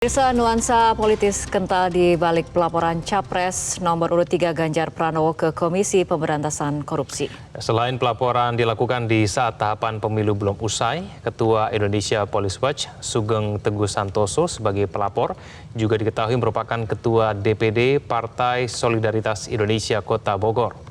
Pemirsa, nuansa politis kental di balik pelaporan Capres nomor urut 3 Ganjar Pranowo ke Komisi Pemberantasan Korupsi. Selain pelaporan dilakukan di saat tahapan pemilu belum usai, Ketua Indonesia Police Watch Sugeng Teguh Santoso sebagai pelapor juga diketahui merupakan Ketua DPD Partai Solidaritas Indonesia Kota Bogor.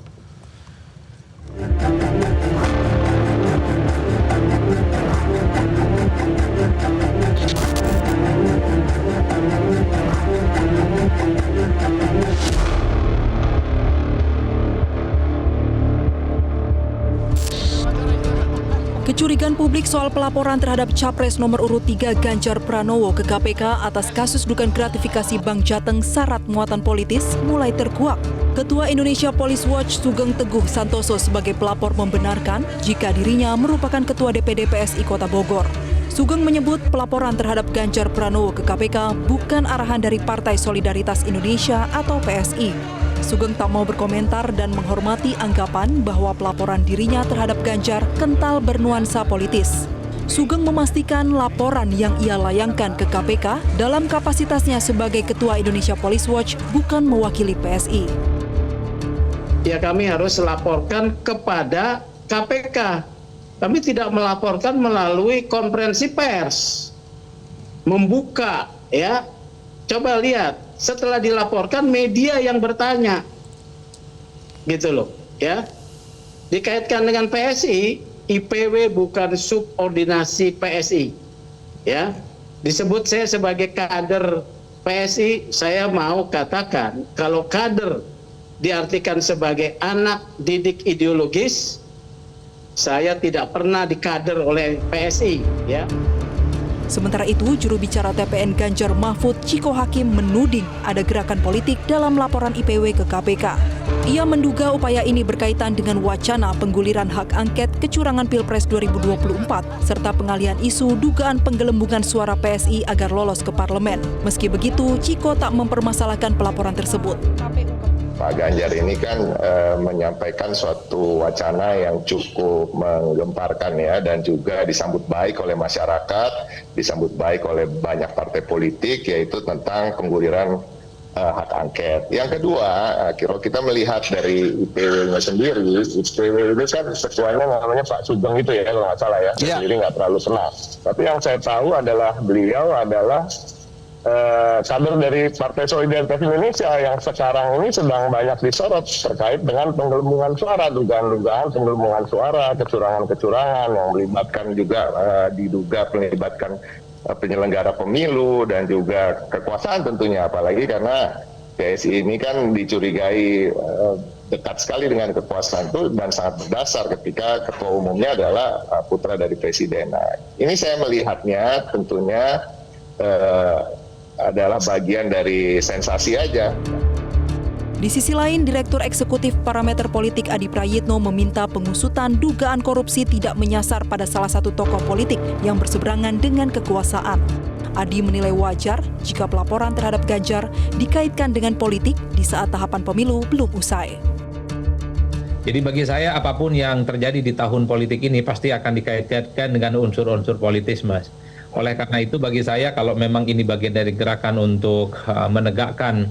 Kecurigaan publik soal pelaporan terhadap Capres nomor urut 3 Ganjar Pranowo ke KPK atas kasus dugaan gratifikasi Bank Jateng syarat muatan politis mulai terkuak. Ketua Indonesia Police Watch Sugeng Teguh Santoso sebagai pelapor membenarkan jika dirinya merupakan Ketua DPD PSI Kota Bogor. Sugeng menyebut pelaporan terhadap Ganjar Pranowo ke KPK bukan arahan dari Partai Solidaritas Indonesia atau PSI. Sugeng tak mau berkomentar dan menghormati anggapan bahwa pelaporan dirinya terhadap Ganjar kental bernuansa politis. Sugeng memastikan laporan yang ia layangkan ke KPK dalam kapasitasnya sebagai Ketua Indonesia Police Watch bukan mewakili PSI. Ya, kami harus laporkan kepada KPK. Kami tidak melaporkan melalui konferensi pers. Membuka, ya. Coba lihat, setelah dilaporkan media yang bertanya. Gitu loh, ya. Dikaitkan dengan PSI, IPW bukan subordinasi PSI. Ya. Disebut saya sebagai kader PSI, saya mau katakan kalau kader diartikan sebagai anak didik ideologis, saya tidak pernah dikader oleh PSI, ya. Sementara itu, juru bicara TPN Ganjar Mahfud Ciko Hakim menuding ada gerakan politik dalam laporan IPW ke KPK. Ia menduga upaya ini berkaitan dengan wacana pengguliran hak angket kecurangan Pilpres 2024 serta pengalihan isu dugaan penggelembungan suara PSI agar lolos ke parlemen. Meski begitu, Ciko tak mempermasalahkan pelaporan tersebut. Pak Ganjar ini kan menyampaikan suatu wacana yang cukup menggemparkan ya, dan juga disambut baik oleh masyarakat, disambut baik oleh banyak partai politik, yaitu tentang pengguliran hak angket. Yang kedua, kalau kita melihat dari IPW-nya sendiri, IPW ini kan ketuanya namanya Pak Sugeng itu ya, kalau nggak salah ya, sendiri nggak terlalu kenal. Tapi yang saya tahu adalah beliau adalah kader dari Partai Solidaritas Indonesia yang sekarang ini sedang banyak disorot terkait dengan penggelembungan suara, dugaan-dugaan penggelembungan suara, kecurangan-kecurangan yang melibatkan juga diduga melibatkan penyelenggara pemilu dan juga kekuasaan tentunya, apalagi karena PSI ini kan dicurigai dekat sekali dengan kekuasaan itu dan sangat berdasar ketika ketua umumnya adalah putra dari presiden. Nah, ini saya melihatnya tentunya adalah bagian dari sensasi aja. Di sisi lain, Direktur Eksekutif Parameter Politik Adi Prayitno meminta pengusutan dugaan korupsi tidak menyasar pada salah satu tokoh politik yang berseberangan dengan kekuasaan. Adi menilai wajar jika pelaporan terhadap Ganjar dikaitkan dengan politik di saat tahapan pemilu belum usai. Jadi bagi saya apapun yang terjadi di tahun politik ini pasti akan dikaitkan dengan unsur-unsur politis, Mas. Oleh karena itu bagi saya kalau memang ini bagian dari gerakan untuk menegakkan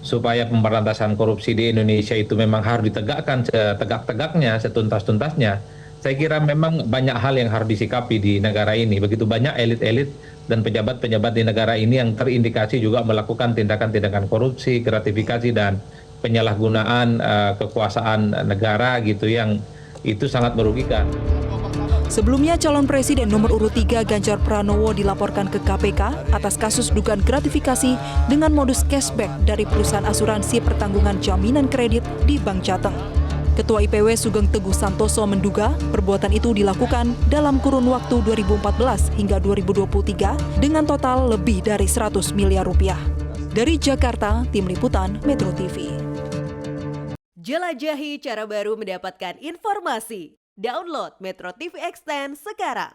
supaya pemberantasan korupsi di Indonesia itu memang harus ditegakkan setegak-tegaknya, setuntas-tuntasnya, saya kira memang banyak hal yang harus disikapi di negara ini. Begitu banyak elit-elit dan pejabat-pejabat di negara ini yang terindikasi juga melakukan tindakan-tindakan korupsi, gratifikasi dan penyalahgunaan kekuasaan negara gitu yang itu sangat merugikan. Sebelumnya, calon presiden nomor urut 3 Ganjar Pranowo dilaporkan ke KPK atas kasus dugaan gratifikasi dengan modus cashback dari perusahaan asuransi pertanggungan jaminan kredit di Bank Jateng. Ketua IPW Sugeng Teguh Santoso menduga perbuatan itu dilakukan dalam kurun waktu 2014 hingga 2023 dengan total lebih dari 100 miliar rupiah. Dari Jakarta, Tim Liputan Metro TV. Jelajahi cara baru mendapatkan informasi. Download Metro TV Extend sekarang.